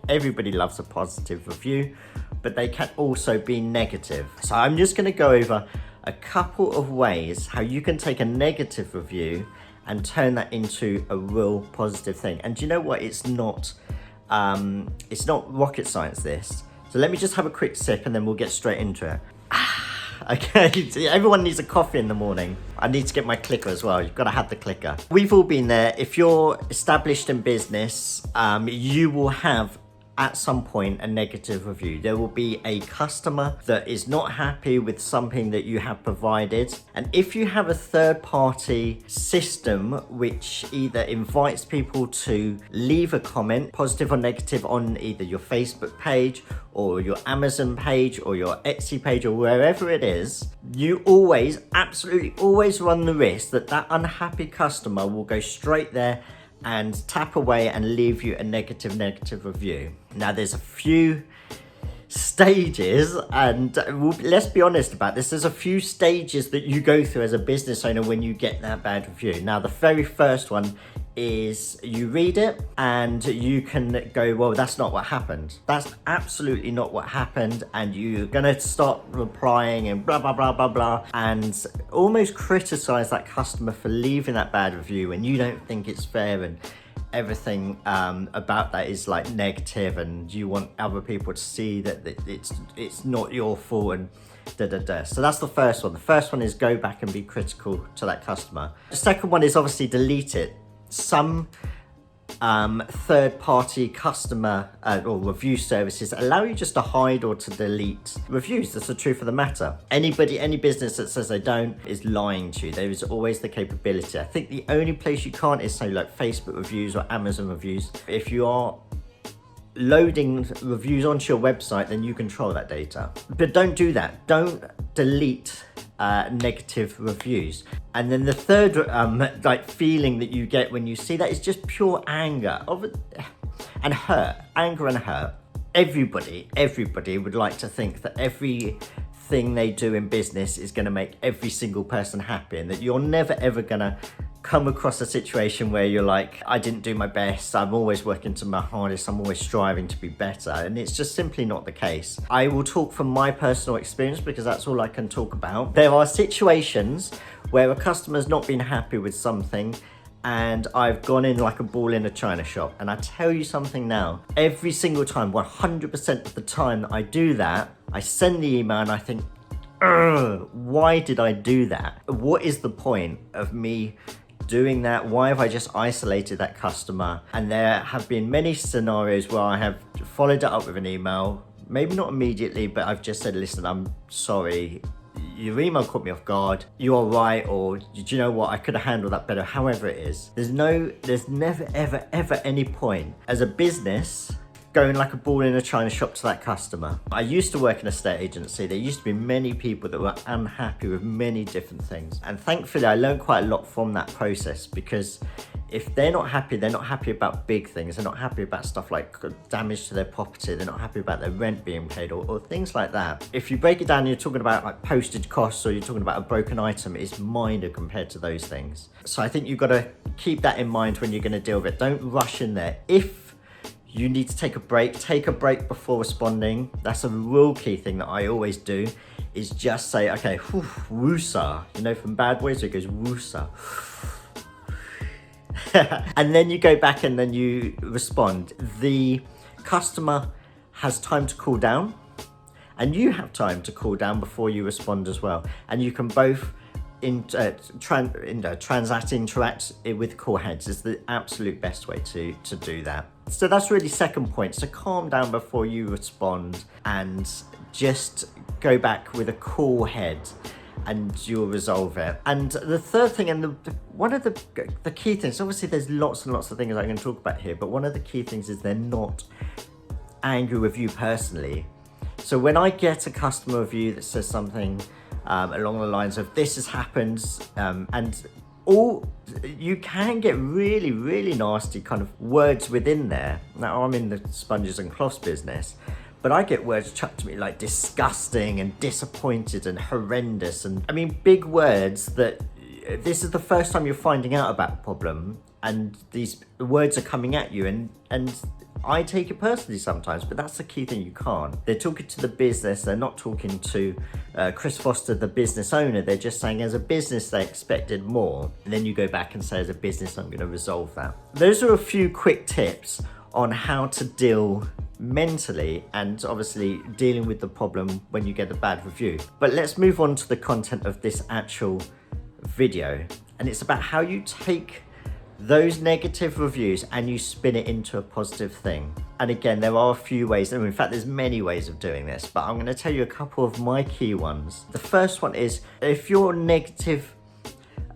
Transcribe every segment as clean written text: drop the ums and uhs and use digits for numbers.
everybody loves a positive review, but they can also be negative. So I'm just going to go over a couple of ways how you can take a negative review and turn that into a real positive thing. And do you know what? It's not rocket science, this. So let me just have a quick sip and then we'll get straight into it. Okay, everyone needs a coffee in the morning. I need to get my clicker as well. You've got to have the clicker. We've all been there. If you're established in business, you will have at some point a negative review. There will be a customer that is not happy with something that you have provided. And if you have a third-party system which either invites people to leave a comment, positive or negative, on either your Facebook page or your Amazon page or your Etsy page or wherever it is, you always, absolutely always run the risk that that unhappy customer will go straight there and tap away and leave you a negative review. Now there's a few stages, and let's be honest about this, there's a few stages that you go through as a business owner when you get that bad review. Now the very first one is you read it and you can go, well, that's not what happened. That's absolutely not what happened. And you're gonna start replying and blah, blah, blah, blah, blah, and almost criticize that customer for leaving that bad review and you don't think it's fair and everything about that is like negative and you want other people to see that it's not your fault and da. So that's the first one. The first one is go back and be critical to that customer. The second one is obviously delete it. Some third-party customer or review services allow you just to hide or to delete reviews. That's the truth of the matter. Any business that says they don't is lying to you. There is always the capability. I think the only place you can't is say like Facebook reviews or Amazon reviews. If you are loading reviews onto your website, then you control that data. But don't do that. Don't delete negative reviews. And then the third like feeling that you get when you see that is just pure anger and hurt. Anger and hurt. Everybody would like to think that everything they do in business is going to make every single person happy, and that you're never ever going to come across a situation where you're like, I didn't do my best, I'm always working to my hardest, I'm always striving to be better. And it's just simply not the case. I will talk from my personal experience because that's all I can talk about. There are situations where a customer's not been happy with something and I've gone in like a ball in a china shop. And I tell you something now, every single time, 100% of the time that I do that, I send the email and I think, why did I do that? What is the point of me doing that? Why have I just isolated that customer? And there have been many scenarios where I have followed it up with an email, maybe not immediately, but I've just said, listen, I'm sorry, your email caught me off guard, you're right, or do you know what, I could have handled that better. However it is, there's never ever any point as a business going like a ball in a china shop to that customer. I used to work in a estate agency. There used to be many people that were unhappy with many different things. And thankfully I learned quite a lot from that process, because if they're not happy about big things. They're not happy about stuff like damage to their property. They're not happy about their rent being paid or things like that. If you break it down, you're talking about like postage costs or you're talking about a broken item, it's minor compared to those things. So I think you've got to keep that in mind when you're going to deal with it. Don't rush in there. If you need to take a break before responding. That's a real key thing that I always do, is just say, okay, woosa. You know, from Bad Boys, it goes woosa. And then you go back and then you respond. The customer has time to cool down and you have time to cool down before you respond as well. And you can both interact with cool heads is the absolute best way to do that. So that's really second point. So calm down before you respond and just go back with a cool head and you'll resolve it. And the third thing, and one of the key things, obviously there's lots and lots of things I can talk about here, but one of the key things is they're not angry with you personally. So when I get a customer review that says something along the lines of this has happened, and you can get really, really nasty kind of words within there. Now I'm in the sponges and cloths business, but I get words chucked to me like disgusting and disappointed and horrendous. And I mean, big words that this is the first time you're finding out about a problem and these words are coming at you. And I take it personally sometimes, but that's the key thing, you can't. They're talking to the business, they're not talking to Chris Foster, the business owner. They're just saying as a business they expected more, and then you go back and say as a business I'm going to resolve that. Those are a few quick tips on how to deal mentally and obviously dealing with the problem when you get a bad review. But let's move on to the content of this actual video, and it's about how you take those negative reviews and you spin it into a positive thing. And again, there are a few ways, and in fact there's many ways of doing this, but I'm going to tell you a couple of my key ones. The first one is, if you're a negative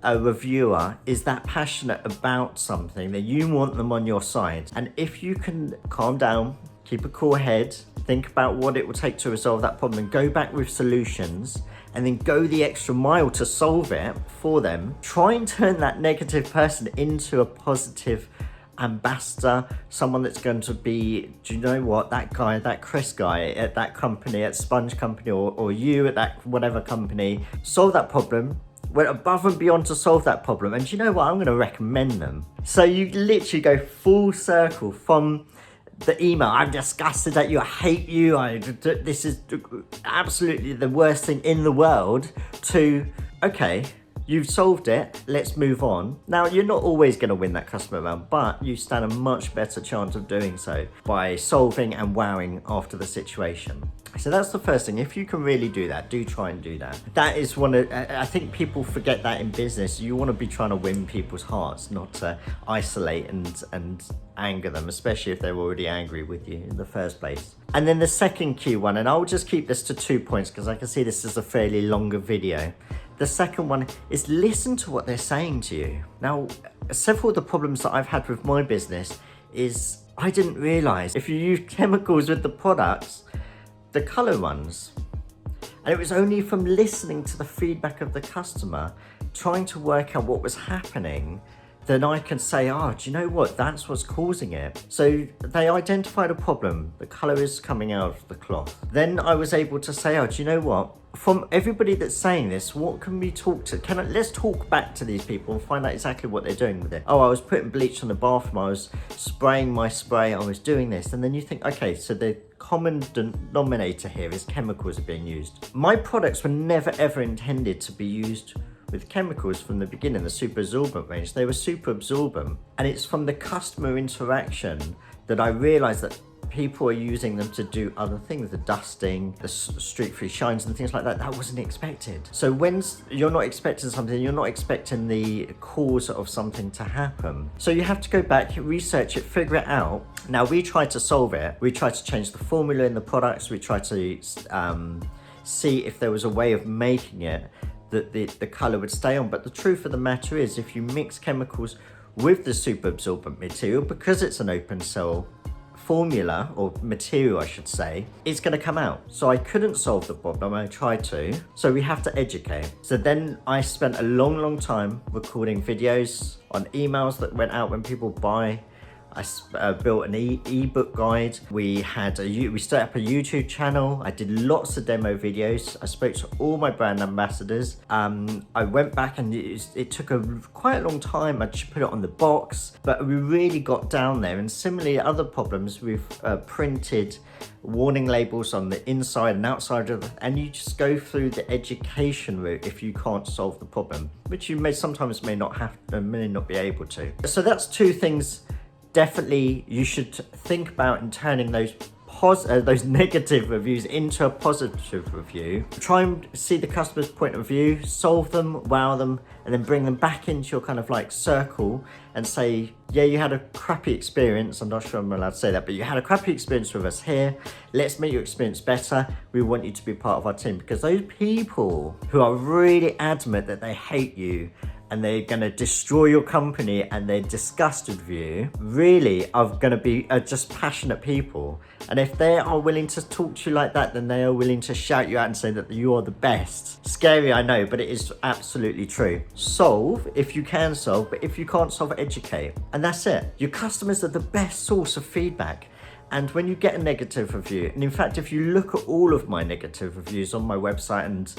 reviewer is that passionate about something, then you want them on your side. And if you can calm down, keep a cool head, think about what it will take to resolve that problem, and go back with solutions, and then go the extra mile to solve it for them. Try and turn that negative person into a positive ambassador, someone that's going to be, do you know what, that guy, that Chris guy at that company, at Sponge Company, or you at that whatever company, solve that problem, went above and beyond to solve that problem, and do you know what, I'm going to recommend them. So you literally go full circle from the email, I'm disgusted at you, I hate you, this is absolutely the worst thing in the world, to, okay, you've solved it, let's move on. Now, you're not always going to win that customer round, but you stand a much better chance of doing so by solving and wowing after the situation. So that's the first thing. If you can really do that, do try and do that. That is one of, I think people forget that in business. You want to be trying to win people's hearts, not to isolate and anger them, especially if they're already angry with you in the first place. And then the second key one, and I'll just keep this to 2 points because I can see this is a fairly longer video. The second one is listen to what they're saying to you. Now, several of the problems that I've had with my business is I didn't realize if you use chemicals with the products, the color runs. And it was only from listening to the feedback of the customer, trying to work out what was happening, then I can say, oh, do you know what? That's what's causing it. So they identified a problem. The color is coming out of the cloth. Then I was able to say, oh, do you know what? From everybody that's saying this, what can we talk to? Let's talk back to these people and find out exactly what they're doing with it. Oh, I was putting bleach on the bathroom. I was spraying my spray. I was doing this. And then you think, okay, so the common denominator here is chemicals are being used. My products were never ever intended to be used with chemicals from the beginning, the super absorbent range. They were super absorbent. And it's from the customer interaction that I realized that people are using them to do other things, the dusting, the streak free shines and things like that. That wasn't expected. So when you're not expecting something, you're not expecting the cause of something to happen. So you have to go back, research it, figure it out. Now, we tried to solve it. We tried to change the formula in the products. We tried to see if there was a way of making it that the color would stay on. But the truth of the matter is, if you mix chemicals with the super absorbent material, because it's an open cell formula, or material I should say, it's going to come out. So I couldn't solve the problem. I tried to. So we have to educate. So then I spent a long time recording videos on emails that went out when people buy. I built an ebook guide. We set up a YouTube channel. I did lots of demo videos. I spoke to all my brand ambassadors. I went back and it took quite a long time. I just put it on the box, but we really got down there. And similarly, other problems, we've printed warning labels on the inside and outside of and you just go through the education route if you can't solve the problem, which you sometimes may not be able to. So that's two things definitely you should think about in turning those negative reviews into a positive review. Try and see the customer's point of view, solve them, wow them, and then bring them back into your kind of like circle and say, yeah, you had a crappy experience. I'm not sure I'm allowed to say that, but you had a crappy experience with us here. Let's make your experience better. We want you to be part of our team, because those people who are really adamant that they hate you and they're going to destroy your company and they're disgusted with you, really are going to be just passionate people. And if they are willing to talk to you like that, then they are willing to shout you out and say that you are the best. Scary, I know, but it is absolutely true. Solve if you can solve, but if you can't solve, educate. And that's it. Your customers are the best source of feedback. And when you get a negative review, and in fact, if you look at all of my negative reviews on my website and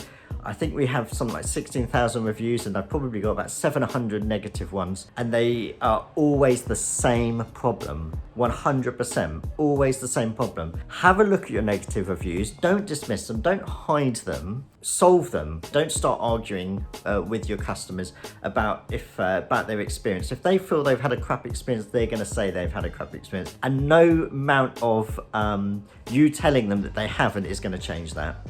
I think we have something like 16,000 reviews, and I've probably got about 700 negative ones, and they are always the same problem. 100%, always the same problem. Have a look at your negative reviews. Don't dismiss them, don't hide them, solve them. Don't start arguing with your customers about about their experience. If they feel they've had a crap experience, they're going to say they've had a crap experience, and no amount of you telling them that they haven't is going to change that.